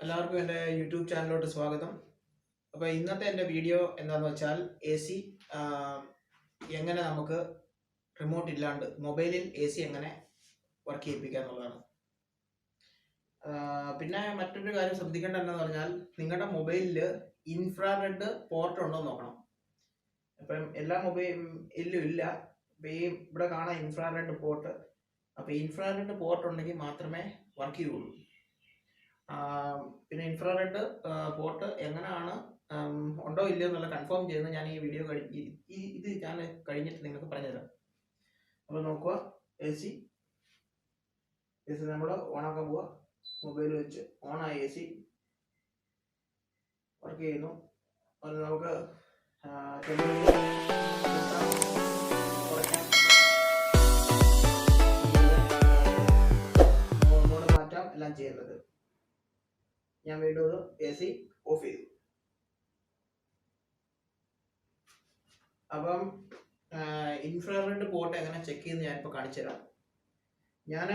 എല്ലാവർക്കും എൻ്റെ യൂട്യൂബ് ചാനലിലോട്ട് സ്വാഗതം. അപ്പോൾ ഇന്നത്തെ എൻ്റെ വീഡിയോ എന്താണെന്ന് വെച്ചാൽ AC എങ്ങനെ നമുക്ക് റിമോട്ട് ഇല്ലാണ്ട് മൊബൈലിൽ AC എങ്ങനെ വർക്ക് ചെയ്യിപ്പിക്കുക എന്നുള്ളതാണ്. പിന്നെ മറ്റൊരു കാര്യം ശ്രദ്ധിക്കേണ്ട എന്താണെന്ന് പറഞ്ഞാൽ നിങ്ങളുടെ മൊബൈലിൽ ഇൻഫ്രാറെഡ് പോർട്ട് ഉണ്ടോ എന്ന് നോക്കണം. അപ്പം എല്ലാ മൊബൈലിലും ഇല്ല. അപ്പോൾ ഇവിടെ കാണാം ഇൻഫ്രാറെഡ് പോർട്ട്. അപ്പോൾ ഇൻഫ്രാറെഡ് പോർട്ട് ഉണ്ടെങ്കിൽ മാത്രമേ വർക്ക് ചെയ്യുള്ളൂ. പിന്നെ ഇൻഫ്രാറെഡ് പോർട്ട് എങ്ങനെയാണ് ഉണ്ടോ ഇല്ലയോ എന്നുള്ള കൺഫേം ചെയ്യുന്നത് ഞാൻ ഈ വീഡിയോ ഇത് ഞാൻ കഴിഞ്ഞിട്ട് നിങ്ങൾക്ക് പറഞ്ഞുതരാം. അപ്പോൾ നോക്കുക, AC നമ്മൾ ഓണാക്കാൻ പോവുക. മൊബൈൽ വെച്ച് ഓണായി AC വർക്ക് ചെയ്യുന്നു. അത് നമുക്ക് മാറ്റാം എല്ലാം ചെയ്യുന്നത്. ഞാൻ വീണ്ടും AC ഓഫ് ചെയ്തു. അപ്പം ഇൻഫ്രാറെഡ് പോർട്ട് എങ്ങനെ ചെക്ക് ചെയ്യുന്നത് ഞാനിപ്പോൾ കാണിച്ചു തരാം. ഞാൻ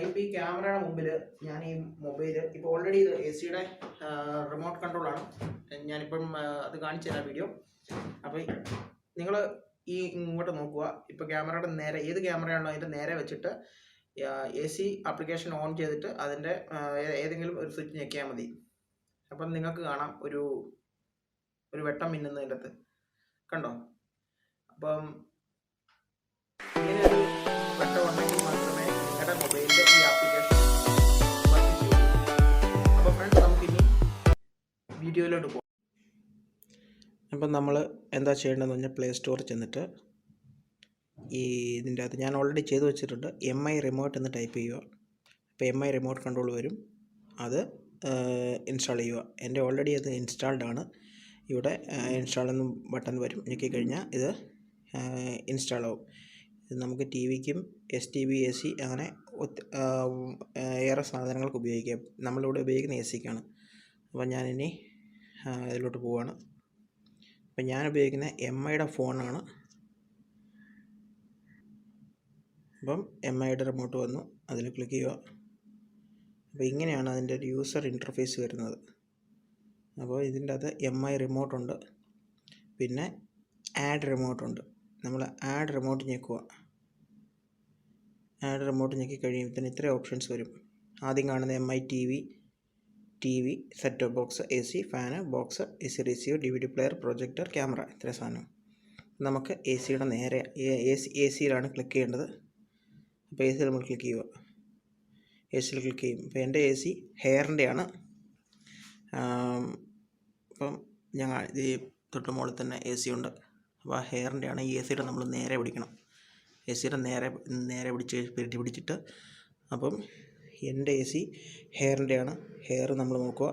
ഇപ്പോൾ ഈ ക്യാമറയുടെ മുമ്പിൽ ഞാൻ ഈ മൊബൈൽ ഇപ്പോൾ ഓൾറെഡി ഇത് AC-യുടെ റിമോട്ട് കൺട്രോളാണ്. ഞാനിപ്പം അത് കാണിച്ചു തരാം വീഡിയോ. അപ്പോൾ നിങ്ങൾ ഇങ്ങോട്ട് നോക്കുക. ഇപ്പോൾ ക്യാമറയുടെ നേരെ ഏത് ക്യാമറയാണോ അതിൻ്റെ നേരെ വെച്ചിട്ട് AC ആപ്ലിക്കേഷൻ ഓൺ ചെയ്തിട്ട് അതിൻ്റെ ഏതെങ്കിലും ഒരു സ്വിച്ച് ഞെക്കിയാൽ മതി. അപ്പം നിങ്ങൾക്ക് കാണാം ഒരു വെട്ടം മിന്നുന്നതിൻ്റെ അകത്ത് കണ്ടോ. അപ്പം ഇങ്ങനെ ഒരു വെട്ടം ഉണ്ടെങ്കിൽ മാത്രമേ നിങ്ങളുടെ മൊബൈലിൻ്റെ ഈ ആപ്ലിക്കേഷൻ വർക്ക് ചെയ്യുള്ളൂ. അപ്പോൾ ഫ്രണ്ട്സ്, നമുക്കിനി വീഡിയോയിലോട്ട് പോകാം. അപ്പം നമ്മൾ എന്താ ചെയ്യേണ്ടതെന്ന് പറഞ്ഞാൽ പ്ലേ സ്റ്റോറിൽ ചെന്നിട്ട് ഇതിൻ്റെ അകത്ത് ഞാൻ ഓൾറെഡി ചെയ്ത് വെച്ചിട്ടുണ്ട്. MI റിമോട്ട് എന്ന് ടൈപ്പ് ചെയ്യുക. അപ്പോൾ MI റിമോട്ട് കൺട്രോൾ വരും. അത് ഇൻസ്റ്റാൾ ചെയ്യുക. എൻ്റെ ഓൾറെഡി അത് ഇൻസ്റ്റാൾഡ് ആണ്. ഇവിടെ ഇൻസ്റ്റാൾ എന്ന ബട്ടൺ വരും. ഞെക്കി കഴിഞ്ഞാൽ ഇത് ഇൻസ്റ്റാൾ ആവും. ഇത് നമുക്ക് TV-ക്കും STB AC അങ്ങനെ ഏറെ സാധനങ്ങൾക്ക് ഉപയോഗിക്കാം. നമ്മളിവിടെ ഉപയോഗിക്കുന്ന AC-ക്കാണ്. അപ്പോൾ ഞാനിനി ഇതിലോട്ട് പോവുകയാണ്. അപ്പം ഞാൻ ഉപയോഗിക്കുന്ന MI-യുടെ ഫോണാണ്. അപ്പം MI-യുടെ റിമോട്ട് വന്നു, അതിൽ ക്ലിക്ക് ചെയ്യുക. അപ്പോൾ ഇങ്ങനെയാണ് അതിൻ്റെ ഒരു യൂസർ ഇൻ്റർഫേസ് വരുന്നത്. അപ്പോൾ ഇതിൻ്റെ അകത്ത് MI റിമോട്ടുണ്ട്, പിന്നെ ആഡ് റിമോട്ടുണ്ട്. നമ്മൾ ആഡ് റിമോട്ട് ഞെക്കുക. ആഡ് റിമോട്ട് ഞെക്കി കഴിയുമ്പോൾ ഇത്രയും ഓപ്ഷൻസ് വരും. ആദ്യം കാണുന്ന MI TV set top box, AC fan, box, AC receiver, DVD player, projector, camera, ഇത്ര സാധനം. നമുക്ക് AC-യുടെ നേരെ AC-യിലാണ് ക്ലിക്ക് ചെയ്യേണ്ടത്. അപ്പോൾ AC നമ്മൾ ക്ലിക്ക് ചെയ്യുക. AC-യിൽ ക്ലിക്ക് ചെയ്യും. ഇപ്പോൾ എൻ്റെ AC ഹെയറിൻ്റെയാണ്. അപ്പം ഞങ്ങൾ ഈ തൊട്ട് മുകളിൽ തന്നെ AC ഉണ്ട്. അപ്പോൾ ആ ഹെയറിൻ്റെയാണ്. ഈ AC-യുടെ നമ്മൾ നേരെ പിടിക്കണം. AC-യുടെ നേരെ പിടിച്ചിട്ട് അപ്പം എൻ്റെ AC ഹെയറിൻ്റെയാണ്. ഹെയർ നമ്മൾ നോക്കുക.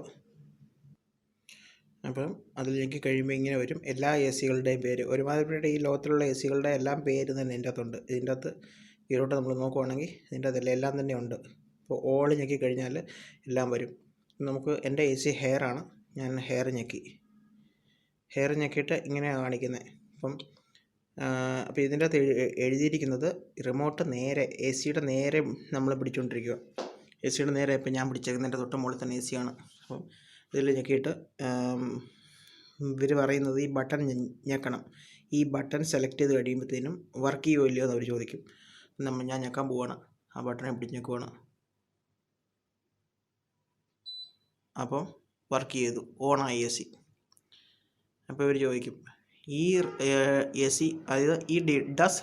അപ്പം അതിലേക്ക് കഴിയുമ്പോൾ ഇങ്ങനെ വരും. എല്ലാ AC-കളുടെയും പേര് ഒരുമാതിരിപ്പെട്ട ഈ ലോകത്തിലുള്ള AC-കളുടെ എല്ലാം പേര് തന്നെ ഇതിൻ്റെ അകത്തുണ്ട്. ഇതിൻ്റെ അകത്ത് ഇതിലോട്ട് നമ്മൾ നോക്കുവാണെങ്കിൽ ഇതിൻ്റെ അകത്ത് എല്ലാം തന്നെ ഉണ്ട്. അപ്പോൾ ഓൾ ഞെക്കി കഴിഞ്ഞാൽ എല്ലാം വരും. നമുക്ക് എൻ്റെ AC ഹെയറാണ്. ഞാൻ ഹെയർ ഞെക്കിയിട്ട് ഇങ്ങനെയാണ് കാണിക്കുന്നത്. അപ്പോൾ ഇതിൻ്റെ അകത്ത് എഴുതിയിരിക്കുന്നത് റിമോട്ട് നേരെ AC-യുടെ നേരെ നമ്മൾ പിടിച്ചുകൊണ്ടിരിക്കുക. AC-യുടെ നേരെ ഇപ്പം ഞാൻ പിടിച്ചേക്കുന്നതിൻ്റെ തൊട്ട് മുകളിൽ തന്നെ AC ആണ്. അപ്പം ഇതിൽ ഞെക്കിയിട്ട് ഇവർ പറയുന്നത് ഈ ബട്ടൺ ഞെക്കണം. ഈ ബട്ടൺ സെലക്ട് ചെയ്ത് കഴിയുമ്പോഴത്തേനും വർക്ക് ചെയ്യുമോ ഇല്ലയോ എന്ന് അവർ ചോദിക്കും. ഞാൻ ഞെക്കാൻ പോവുകയാണ്. ആ ബട്ടണെ പിടിച്ച് ഞെക്കുവാണ്. അപ്പോൾ വർക്ക് ചെയ്തു, ഓണായി AC. അപ്പോൾ ഇവർ ചോദിക്കും ഈ AC അതായത് ഈ ഡസ്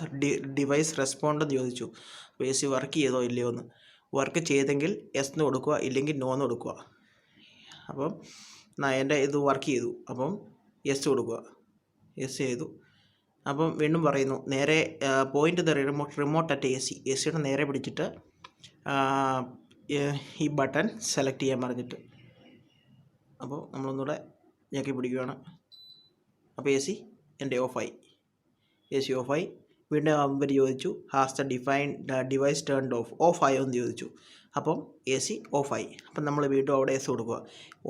ഡിവൈസ് റെസ്പോണ്ട് എന്ന് ചോദിച്ചു. അപ്പോൾ AC വർക്ക് ചെയ്തോ ഇല്ലയോ എന്ന്. വർക്ക് ചെയ്തെങ്കിൽ യെസ് എന്ന് കൊടുക്കുക, ഇല്ലെങ്കിൽ നോ എന്ന് കൊടുക്കുക. അപ്പം എൻ്റെ ഇത് വർക്ക് ചെയ്തു. അപ്പം യെസ് കൊടുക്കുക. യെസ് ചെയ്തു. അപ്പം വീണ്ടും പറയുന്നു നേരെ പോയിൻ്റ് ദ റിമോട്ട് അറ്റ് AC-യുടെ നേരെ പിടിച്ചിട്ട് ഈ ബട്ടൺ സെലക്ട് ചെയ്യാൻ പറഞ്ഞിട്ട് അപ്പോൾ നമ്മളൊന്നുകൂടെ ഞെക്കി പിടിക്കുകയാണ്. അപ്പോൾ AC എൻ്റെ ഓഫായി. AC ഓഫായി. വീണ്ടും അവർ ചോദിച്ചു ഹാസ് ദ ഡിവൈസ് ടേൺഡ് ഓഫായോ എന്ന് ചോദിച്ചു. അപ്പം AC ഓഫായി. അപ്പം നമ്മൾ വീണ്ടും അവിടെ യെസ് കൊടുക്കുക.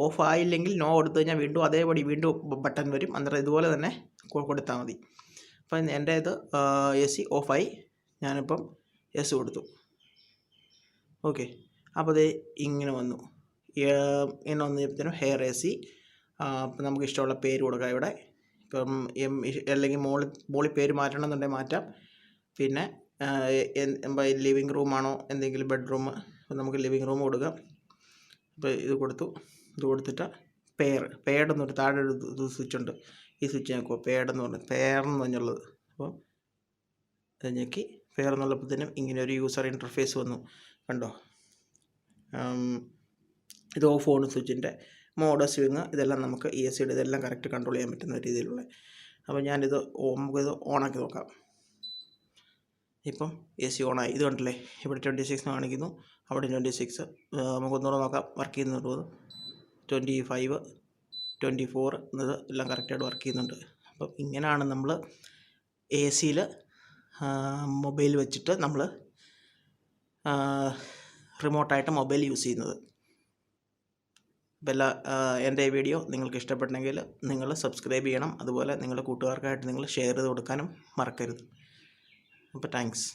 ഓഫായില്ലെങ്കിൽ നോ കൊടുത്തു കഴിഞ്ഞാൽ വീണ്ടും അതേപടി വീണ്ടും ബട്ടൺ വരും. അന്നേരം ഇതുപോലെ തന്നെ കൊടുത്താൽ മതി. അപ്പം എൻ്റെ ഇത് AC ഓഫായി. ഞാനിപ്പം യെസ് കൊടുത്തു. ഓക്കെ. അപ്പോൾ അത് ഇങ്ങനെ വന്നു. ഇങ്ങനെ വന്നപ്പോഴത്തേനും ഹെയർ AC. അപ്പം നമുക്ക് ഇഷ്ടമുള്ള പേര് കൊടുക്കാം ഇവിടെ. ഇപ്പം അല്ലെങ്കിൽ മോളിൽ പേര് മാറ്റണം എന്നുണ്ടെങ്കിൽ മാറ്റാം. പിന്നെ ലിവിങ് റൂമാണോ എന്തെങ്കിലും ബെഡ്റൂം, നമുക്ക് ലിവിങ് റൂം കൊടുക്കാം. അപ്പോൾ ഇത് കൊടുത്തിട്ട് പേഡെന്ന് പറഞ്ഞിട്ട് താഴെ ഒരു സ്വിച്ച് ഉണ്ട്. ഈ സ്വിച്ച് ഞെക്കുക, പേരെന്ന് പറഞ്ഞുള്ളത്. അപ്പോൾ ഇത് ഞെക്കി പേരെന്നുള്ളപ്പോഴത്തേനും ഇങ്ങനെ ഒരു യൂസർ ഇൻ്റർഫേസ് വന്നു, കണ്ടോ. ഇത് ഓഫ് ഓൺ സ്വിച്ചിൻ്റെ മോഡ്, സ്വിങ്, ഇതെല്ലാം നമുക്ക് AC-യുടെ ഇതെല്ലാം കറക്റ്റ് കൺട്രോൾ ചെയ്യാൻ പറ്റുന്ന രീതിയിലുള്ള. അപ്പോൾ നമുക്കിത് ഓണാക്കി നോക്കാം. ഇപ്പം AC ഓണായി. ഇത് കണ്ടില്ലേ, ഇവിടെ 26 കാണിക്കുന്നു, അവിടെ 26. നമുക്കൊന്നുകൂടെ നോക്കാം വർക്ക് ചെയ്യുന്നുണ്ടോ. 25, 24 എന്നത് എല്ലാം കറക്റ്റായിട്ട് വർക്ക് ചെയ്യുന്നുണ്ട്. അപ്പം ഇങ്ങനെയാണ് നമ്മൾ AC-യിൽ മൊബൈൽ വെച്ചിട്ട് നമ്മൾ റിമോട്ടായിട്ട് മൊബൈൽ യൂസ് ചെയ്യുന്നത്. അപ്പോൾ എൻ്റെ വീഡിയോ നിങ്ങൾക്ക് ഇഷ്ടപ്പെട്ടെങ്കിൽ നിങ്ങൾ സബ്സ്ക്രൈബ് ചെയ്യണം. അതുപോലെ നിങ്ങളുടെ കൂട്ടുകാർക്കായിട്ട് നിങ്ങൾ ഷെയർ ചെയ്ത് കൊടുക്കാനും മറക്കരുത്. അപ്പോൾ താങ്ക്സ്.